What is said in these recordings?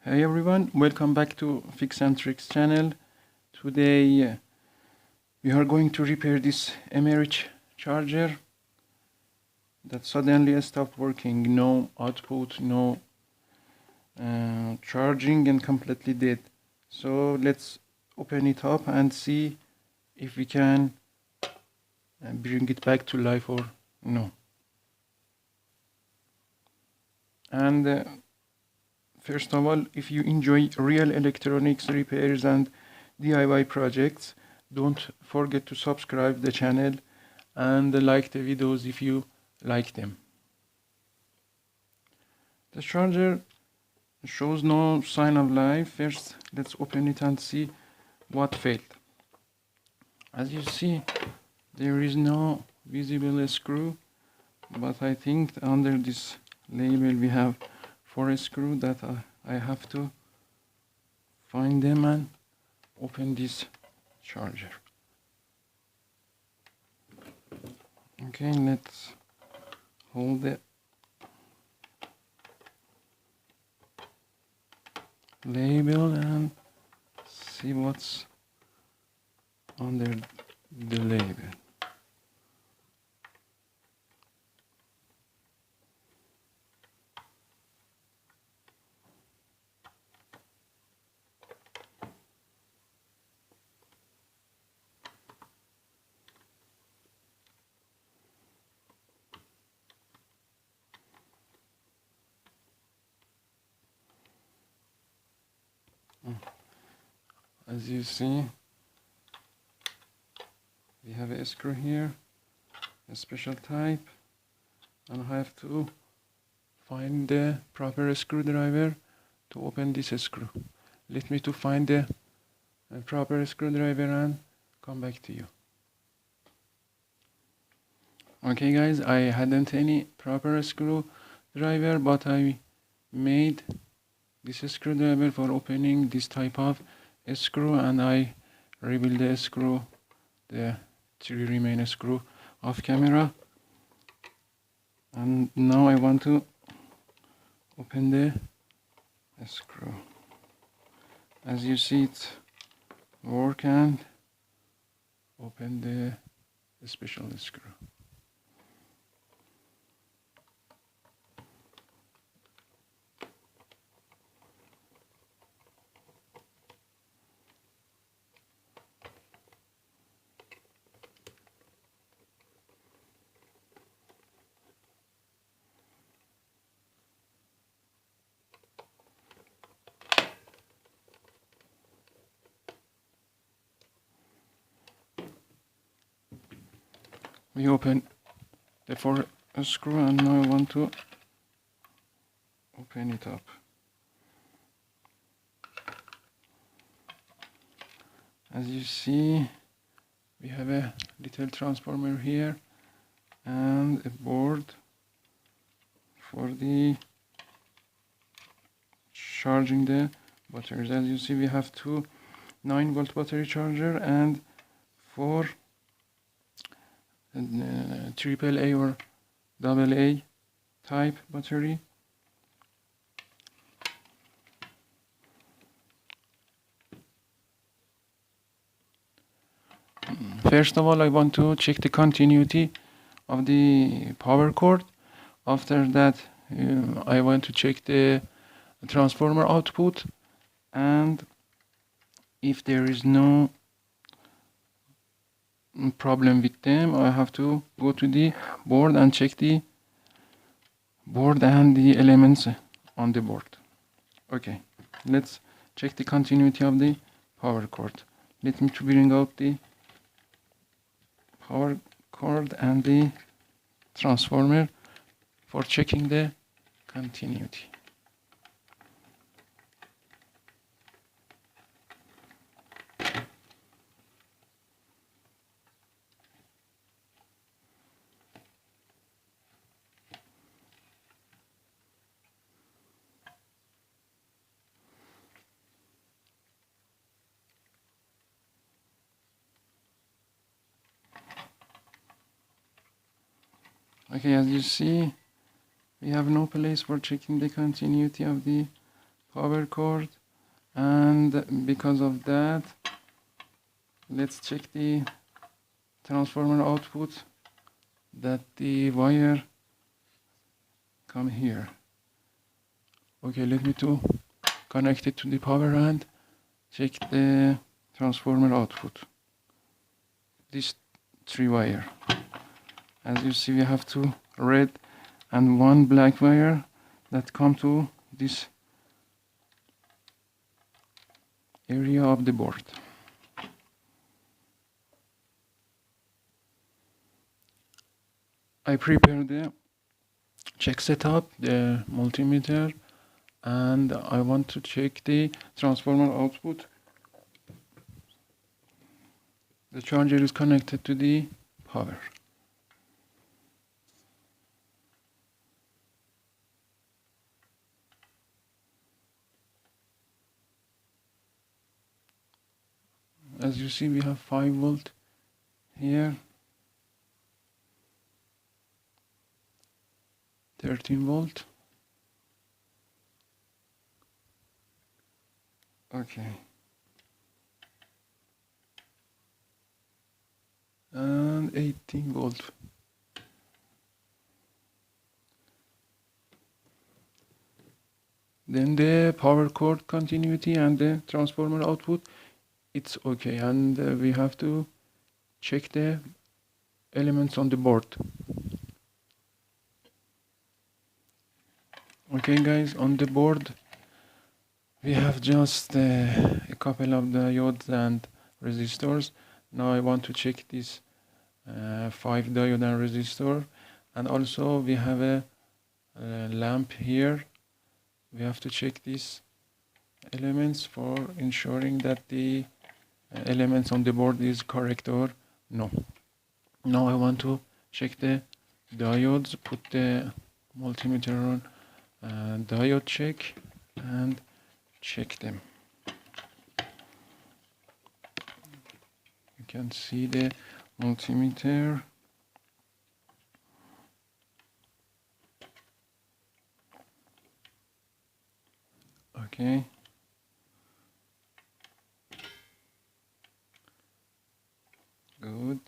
Hey everyone, welcome back to Fix and Tricks channel. Today we are going to repair this Emerich charger that suddenly stopped working. No output, no charging, and completely dead. So let's open it up and see if we can bring it back to life or no. And first of all, if you enjoy real electronics repairs and DIY projects, don't forget to subscribe the channel and like the videos if you like them. The charger shows no sign of life. First, let's open it and see what failed. As you see, there is no visible screw, but I think under this label we have 4 screws that I have to find them and open this charger. Okay, let's hold the label and see what's under the label. As you see, we have a screw here, a special type, and I have to find the proper screwdriver to open this screw. Let me to find the proper screwdriver and come back to you. Okay guys, I hadn't any proper screwdriver, but I made this screwdriver for opening this type of screw, and I revealed the screw, the 3 remaining screw off camera. And now I want to open the screw. As you see, it work and open the special screw. We open the 4 screw, and now I want to open it up. As you see, we have a little transformer here and a board for the charging the batteries. As you see, we have 2 9-volt battery charger and 4 AAA or AA type battery. First of all, I want to check the continuity of the power cord. After that, I want to check the transformer output, and if there is no problem with them, I have to go to the board and check the board and the elements on the board. Okay, let's check the continuity of the power cord. Let me to bring out the power cord and the transformer for checking the continuity. Okay, as you see, we have no place for checking the continuity of the power cord, and because of that, let's check the transformer output, that the wire come here. Okay, let me to connect it to the power and check the transformer output. This 3 wire. As you see, we have 2 red and 1 black wire that come to this area of the board. I prepared the check setup, the multimeter, and I want to check the transformer output. The charger is connected to the power. As you see, we have 5 volt here, 13 volt. Okay. And 18 volt. Then the power cord continuity and the transformer output, it's okay. And we have to check the elements on the board. Okay guys, on the board we have just a couple of diodes and resistors. Now I want to check this 5 diode and resistor, and also we have a lamp here. We have to check these elements for ensuring that the elements on the board is correct or no. Now I want to check the diodes, put the multimeter on diode check and check them. You can see the multimeter. Okay. Good.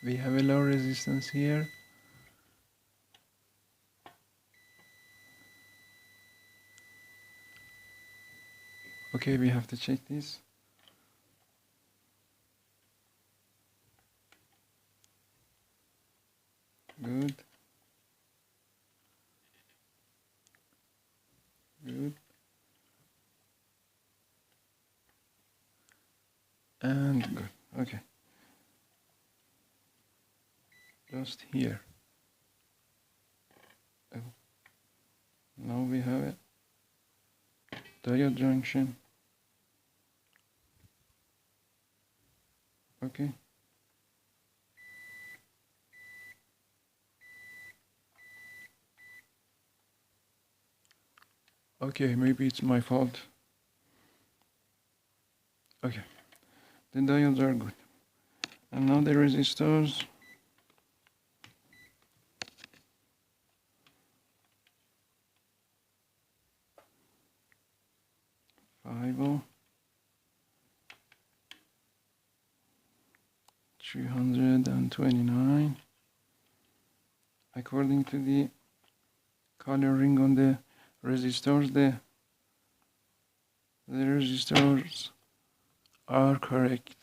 We have a low resistance here. Okay, we have to check this. Good. Good. And good. Okay. Just here. Oh. Now we have a diode junction. Okay. Okay, maybe it's my fault. Okay. The diodes are good. And now the resistors. 5 329. According to the coloring on the resistors, the resistors are correct.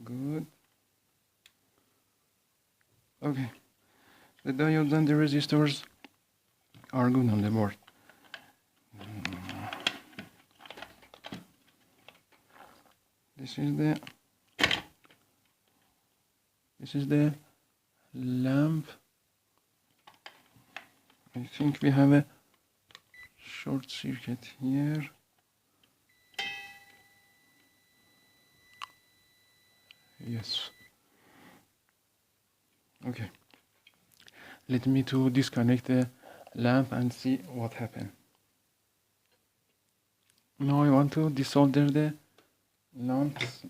Good. Okay. The diodes and the resistors are good on the board. This is the lamp. I think we have a short circuit here. Yes. Okay. Let me to disconnect the lamp and see what happened. Now I want to desolder the lamps.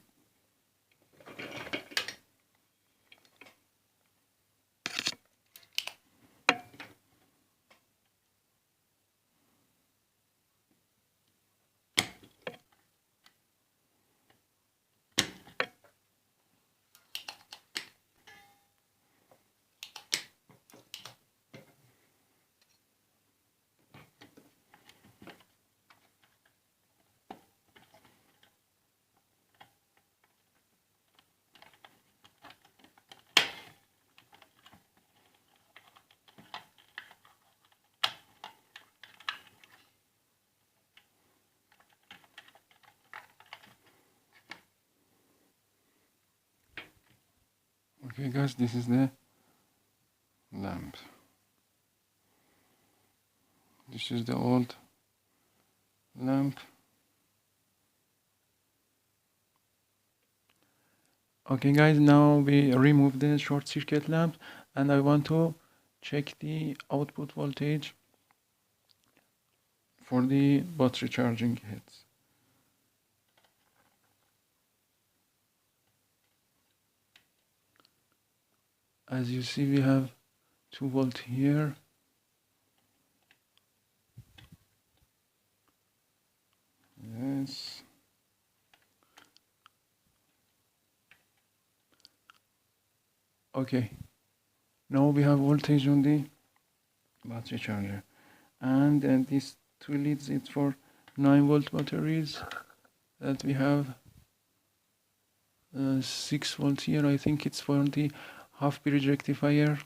Okay guys, this is the lamp. This is the old lamp. Okay guys, now we remove the short circuit lamp and I want to check the output voltage for the battery charging heads. As you see, we have 2 volt here. Yes. Okay. Now we have voltage on the battery charger. And these 2 leads, it's for 9 volt batteries that we have 6 volt here. I think it's for the half bridge rectifier.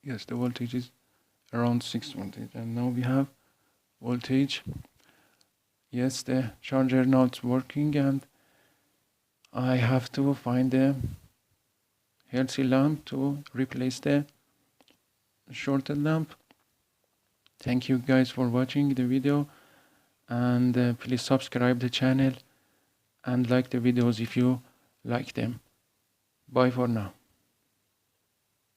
Yes, the voltage is around 6 voltage. And now we have voltage. Yes, the charger now it's working, and I have to find the healthy lamp to replace the shorted lamp. Thank you guys for watching the video, and please subscribe the channel and like the videos if you like them. Bye for now.